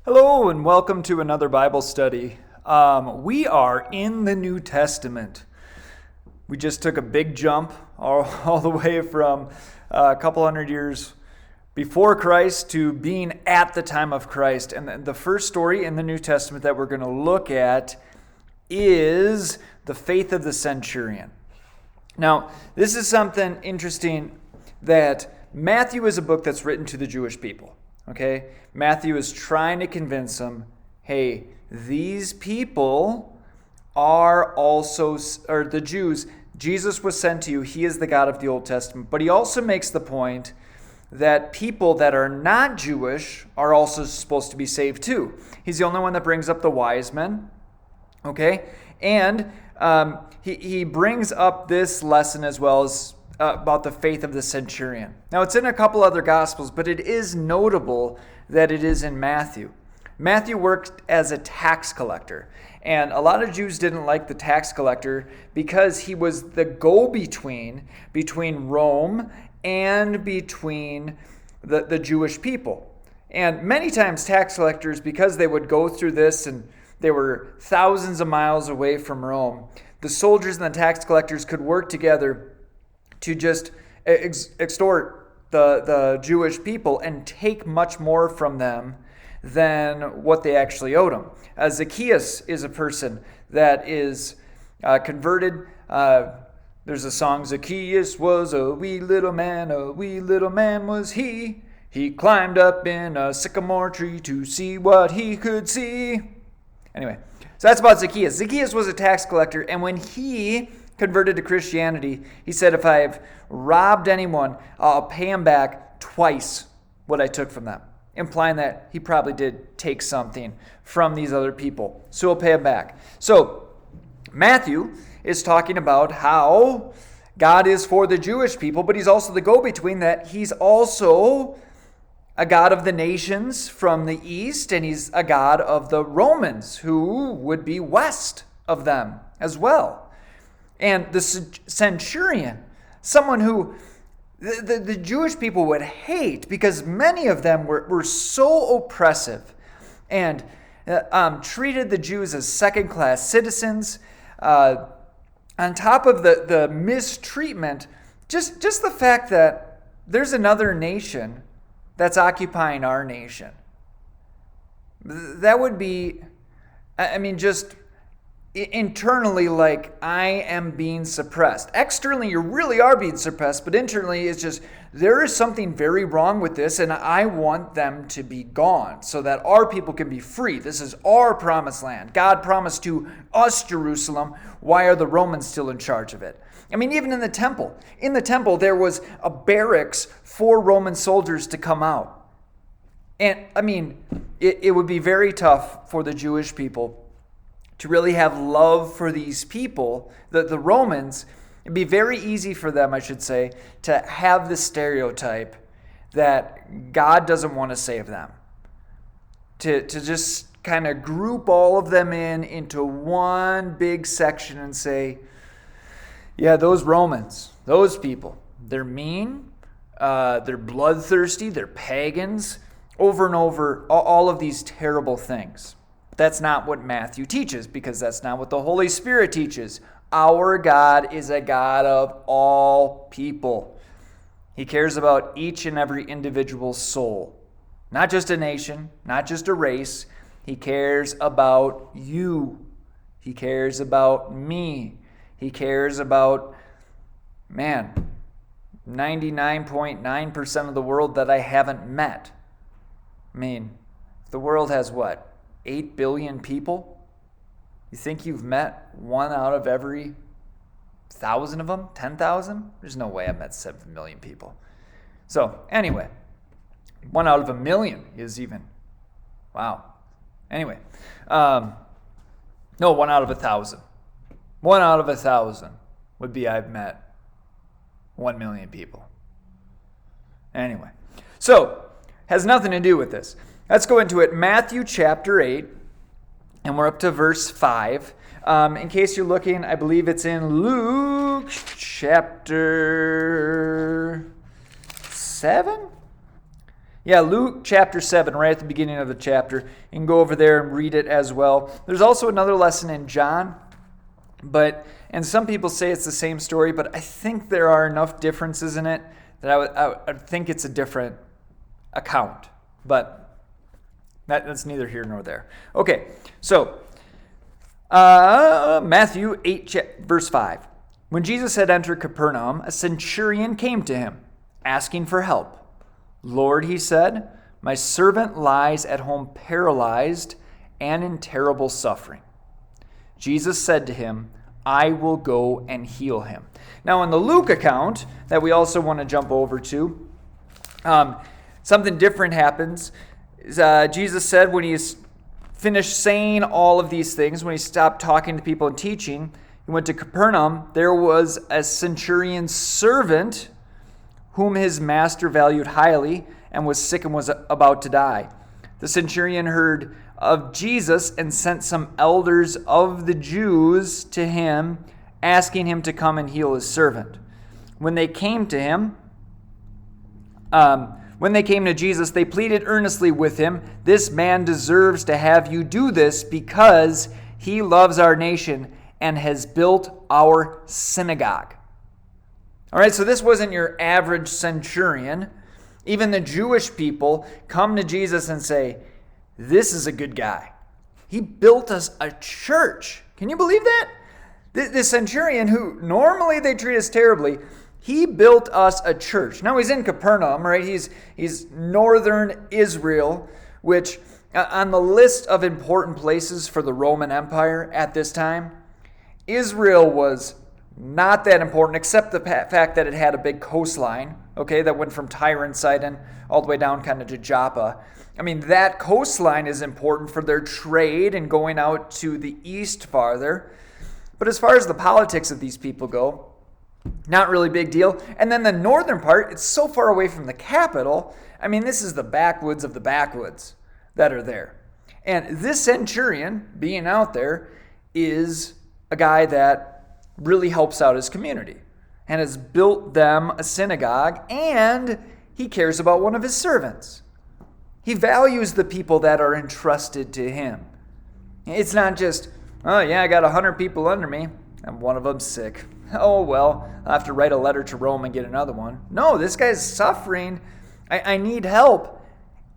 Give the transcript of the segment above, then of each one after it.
Hello and welcome to another Bible study. We are in the New Testament. We just took a big jump all the way from a couple hundred years before Christ to being at the time of Christ. And the first story in the New Testament that we're going to look at is the faith of the Centurion. Now, this is something interesting that Matthew is a book that's written to the Jewish people. Okay, Matthew is trying to convince them, hey, these people are also, or the Jews, Jesus was sent to you. He is the God of the Old Testament. But he also makes the point that people that are not Jewish are also supposed to be saved too. He's the only one that brings up the wise men. Okay, and he brings up this lesson as well as about the faith of the centurion. Now, it's in a couple other Gospels, but it is notable that it is in Matthew. Matthew worked as a tax collector, and a lot of Jews didn't like the tax collector because he was the go-between between Rome and between the Jewish people. And many times tax collectors, because they would go through this and they were thousands of miles away from Rome, the soldiers and the tax collectors could work together to just extort the Jewish people and take much more from them than what they actually owed them. Zacchaeus is a person that is converted. There's a song, Zacchaeus was a wee little man was he. He climbed up in a sycamore tree to see what he could see. Anyway, so that's about Zacchaeus. Zacchaeus was a tax collector, and when he converted to Christianity, he said, if I've robbed anyone, I'll pay him back twice what I took from them, implying that he probably did take something from these other people. So he'll pay him back. So Matthew is talking about how God is for the Jewish people, but he's also the go-between, that he's also a God of the nations from the east, and he's a God of the Romans, who would be west of them as well. And the centurion, someone who the Jewish people would hate because many of them were so oppressive and treated the Jews as second-class citizens. On top of the mistreatment, just the fact that there's another nation that's occupying our nation. That would be, just internally, like, I am being suppressed. Externally, you really are being suppressed, but internally, it's just, there is something very wrong with this, and I want them to be gone so that our people can be free. This is our promised land. God promised to us Jerusalem. Why are the Romans still in charge of it? Even in the temple. In the temple, there was a barracks for Roman soldiers to come out. And, it would be very tough for the Jewish people to really have love for these people, the Romans. It'd be very easy for them, I should say, to have the stereotype that God doesn't want to save them. To just kind of group all of them into one big section and say, yeah, those Romans, those people, they're mean, they're bloodthirsty, they're pagans, over and over, all of these terrible things. That's not what Matthew teaches, because that's not what the Holy Spirit teaches. Our God is a God of all people. He cares about each and every individual soul. Not just a nation, not just a race. He cares about you. He cares about me. He cares about, 99.9% of the world that I haven't met. The world has what? 8 billion people? You think you've met one out of every 1,000 of them? 10,000? There's no way I've met 7 million people. So, anyway, 1 out of 1 million is even. Wow. Anyway, no, 1 out of 1,000. 1 out of 1,000 would be I've met 1 million people. Anyway, so, has nothing to do with this. Let's go into it. Matthew chapter 8, and we're up to verse 5. In case you're looking, I believe it's in Luke chapter 7. Yeah, Luke chapter 7, right at the beginning of the chapter. You can go over there and read it as well. There's also another lesson in John, and some people say it's the same story, but I think there are enough differences in it that I would think it's a different account. But that's neither here nor there. Okay, so Matthew 8, verse 5. When Jesus had entered Capernaum, a centurion came to him, asking for help. Lord, he said, my servant lies at home paralyzed and in terrible suffering. Jesus said to him, I will go and heal him. Now, in the Luke account that we also want to jump over to, something different happens. Jesus said when he's finished saying all of these things, when he stopped talking to people and teaching, he went to Capernaum. There was a centurion's servant whom his master valued highly and was sick and was about to die. The centurion heard of Jesus and sent some elders of the Jews to him, asking him to come and heal his servant. When they came to Jesus, they pleaded earnestly with him, this man deserves to have you do this because he loves our nation and has built our synagogue. All right, so this wasn't your average centurion. Even the Jewish people come to Jesus and say, this is a good guy. He built us a church. Can you believe that? This centurion, who normally they treat us terribly, he built us a church. Now he's in Capernaum, right? He's northern Israel, which on the list of important places for the Roman Empire at this time, Israel was not that important, except the fact that it had a big coastline, okay, that went from Tyre and Sidon all the way down kind of to Joppa. I mean, that coastline is important for their trade and going out to the east farther. But as far as the politics of these people go, not really big deal. And then the northern part, it's so far away from the capital. I mean, this is the backwoods of the backwoods that are there. And this centurion being out there is a guy that really helps out his community and has built them a synagogue, and he cares about one of his servants. He values the people that are entrusted to him. It's not just, oh yeah, I got 100 people under me and one of them's sick. Oh well, I'll have to write a letter to Rome and get another one. No, this guy's suffering. I need help.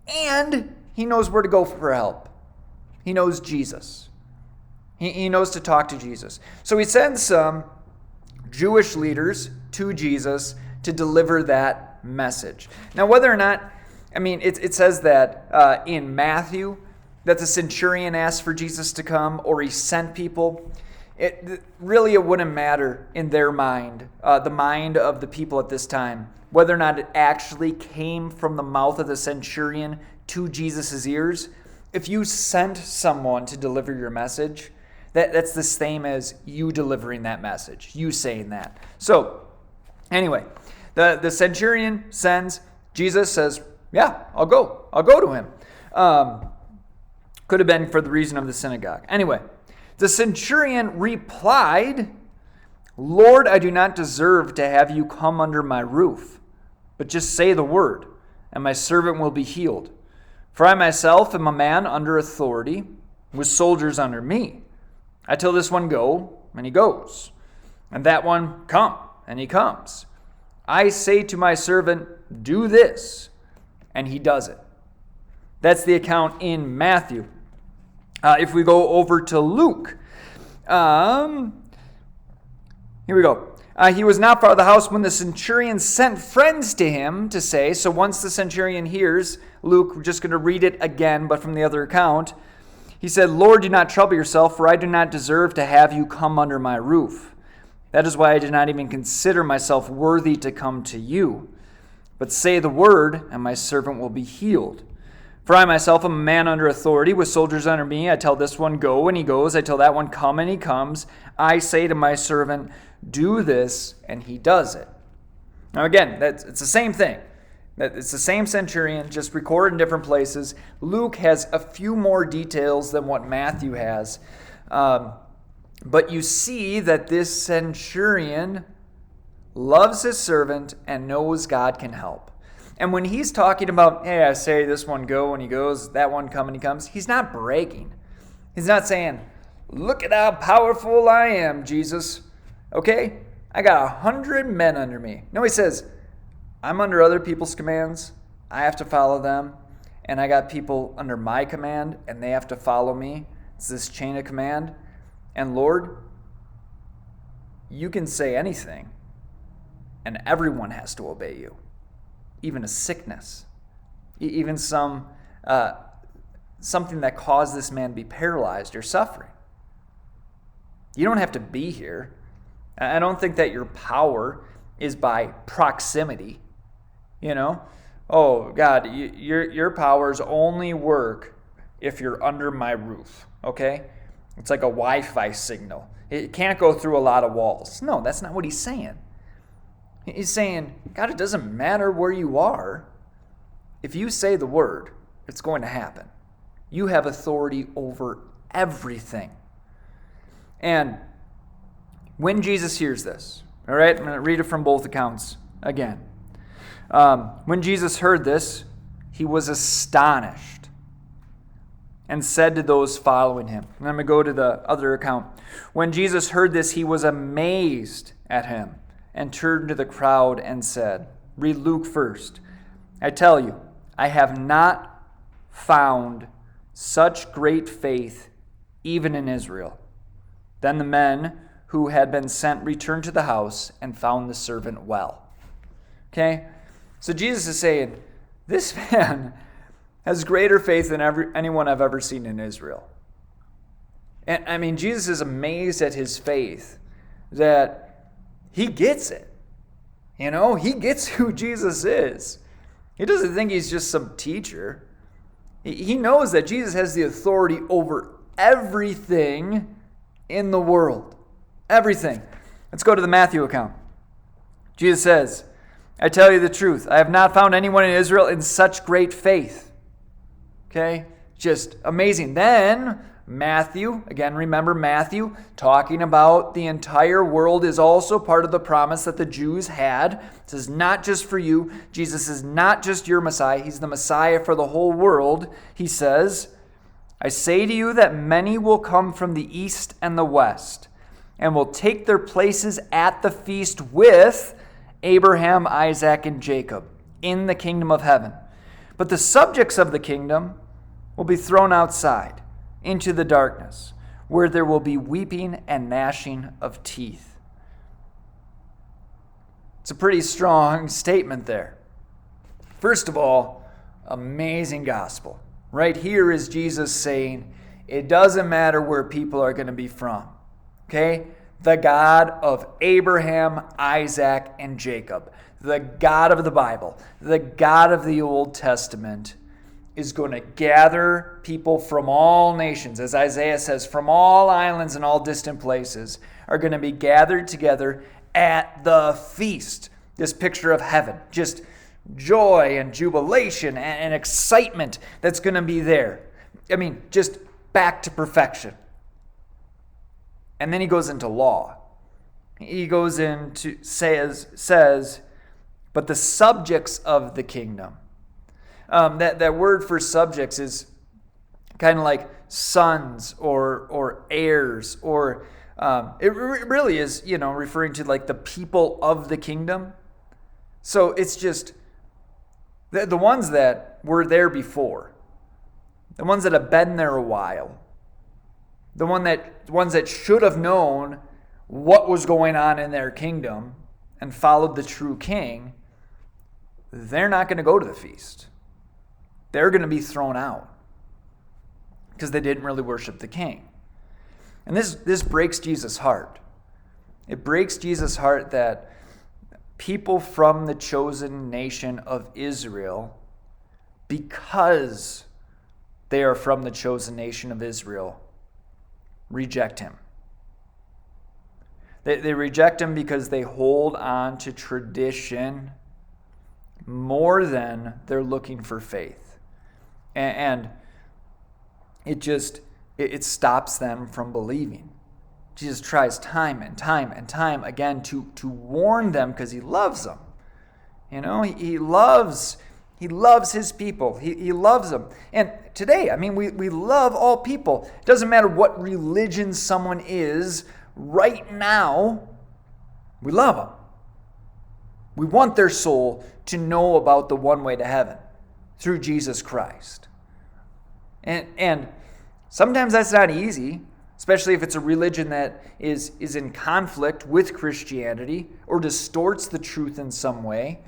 And he knows where to go for help. He knows Jesus. He knows to talk to Jesus. So he sends some Jewish leaders to Jesus to deliver that message. Now, whether or not, I mean, it says that in Matthew that the centurion asked for Jesus to come or he sent people. It wouldn't matter in their mind, the mind of the people at this time, whether or not it actually came from the mouth of the centurion to Jesus' ears. If you sent someone to deliver your message, that's the same as you delivering that message, you saying that. So, anyway, the centurion sends, Jesus says, yeah, I'll go to him. Could have been for the reason of the synagogue. Anyway, the centurion replied, Lord, I do not deserve to have you come under my roof, but just say the word, and my servant will be healed. For I myself am a man under authority, with soldiers under me. I tell this one, go, and he goes. And that one, come, and he comes. I say to my servant, do this, and he does it. That's the account in Matthew. If we go over to Luke, here we go. He was not far of the house when the centurion sent friends to him to say, so once the centurion hears, Luke, we're just going to read it again, but from the other account, he said, Lord, do not trouble yourself, for I do not deserve to have you come under my roof. That is why I did not even consider myself worthy to come to you. But say the word, and my servant will be healed. For I myself am a man under authority, with soldiers under me. I tell this one, go, and he goes. I tell that one, come, and he comes. I say to my servant, do this, and he does it. Now again, it's the same thing. It's the same centurion, just recorded in different places. Luke has a few more details than what Matthew has. But you see that this centurion loves his servant and knows God can help. And when he's talking about, hey, I say this one go and he goes, that one come and he comes, he's not bragging. He's not saying, look at how powerful I am, Jesus. Okay? I got 100 men under me. No, he says, I'm under other people's commands. I have to follow them. And I got people under my command, and they have to follow me. It's this chain of command. And Lord, you can say anything, and everyone has to obey you. Even a sickness. Even something that caused this man to be paralyzed or suffering. You don't have to be here. I don't think that your power is by proximity. Oh, God, your powers only work if you're under my roof, okay? It's like a Wi-Fi signal. It can't go through a lot of walls. No, that's not what he's saying. He's saying, God, it doesn't matter where you are. If you say the word, it's going to happen. You have authority over everything. And when Jesus hears this, all right, I'm going to read it from both accounts again. When Jesus heard this, he was astonished and said to those following him. And I'm going to go to the other account. When Jesus heard this, he was amazed at him and turned to the crowd and said, read Luke first. I tell you, I have not found such great faith even in Israel. Then the men who had been sent returned to the house and found the servant well. Okay? So Jesus is saying, this man has greater faith than anyone I've ever seen in Israel. And I mean, Jesus is amazed at his faith that he gets it. He gets who Jesus is. He doesn't think he's just some teacher. He knows that Jesus has the authority over everything in the world. Everything. Let's go to the Matthew account. Jesus says, I tell you the truth, I have not found anyone in Israel in such great faith. Okay? Just amazing. Then Matthew, again, remember Matthew, talking about the entire world is also part of the promise that the Jews had. This is not just for you. Jesus is not just your Messiah. He's the Messiah for the whole world. He says, I say to you that many will come from the east and the west and will take their places at the feast with Abraham, Isaac, and Jacob in the kingdom of heaven. But the subjects of the kingdom will be thrown outside into the darkness, where there will be weeping and gnashing of teeth. It's a pretty strong statement there. First of all, amazing gospel. Right here is Jesus saying, it doesn't matter where people are going to be from. Okay? The God of Abraham, Isaac, and Jacob, the God of the Bible, the God of the Old Testament, is going to gather people from all nations. As Isaiah says, from all islands and all distant places are going to be gathered together at the feast. This picture of heaven, just joy and jubilation and excitement that's going to be there. I mean, just back to perfection. And then he goes into law. He goes into, says, but the subjects of the kingdom. That word for subjects is kind of like sons or heirs, or it really is, referring to like the people of the kingdom. So it's just the ones that were there before, the ones that have been there a while. The ones that should have known what was going on in their kingdom and followed the true king, they're not going to go to the feast. They're going to be thrown out because they didn't really worship the king. And this breaks Jesus' heart. It breaks Jesus' heart that people from the chosen nation of Israel, because they are from the chosen nation of Israel, reject him. They reject him because they hold on to tradition more than they're looking for faith. And it stops them from believing. Jesus tries time and time and time again to warn them because he loves them. He loves He loves his people. He loves them. And today, we love all people. It doesn't matter what religion someone is right now, we love them. We want their soul to know about the one way to heaven through Jesus Christ. And sometimes that's not easy, especially if it's a religion that is in conflict with Christianity or distorts the truth in some way.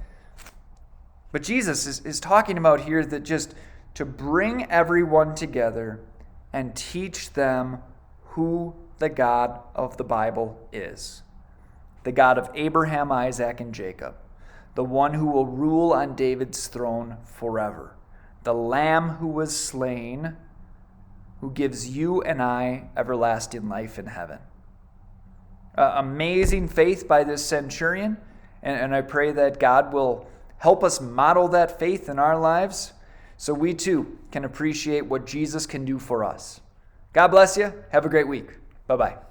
But Jesus is talking about here that just to bring everyone together and teach them who the God of the Bible is. The God of Abraham, Isaac, and Jacob. The one who will rule on David's throne forever. The Lamb who was slain, who gives you and I everlasting life in heaven. Amazing faith by this centurion, and I pray that God will help us model that faith in our lives so we too can appreciate what Jesus can do for us. God bless you. Have a great week. Bye-bye.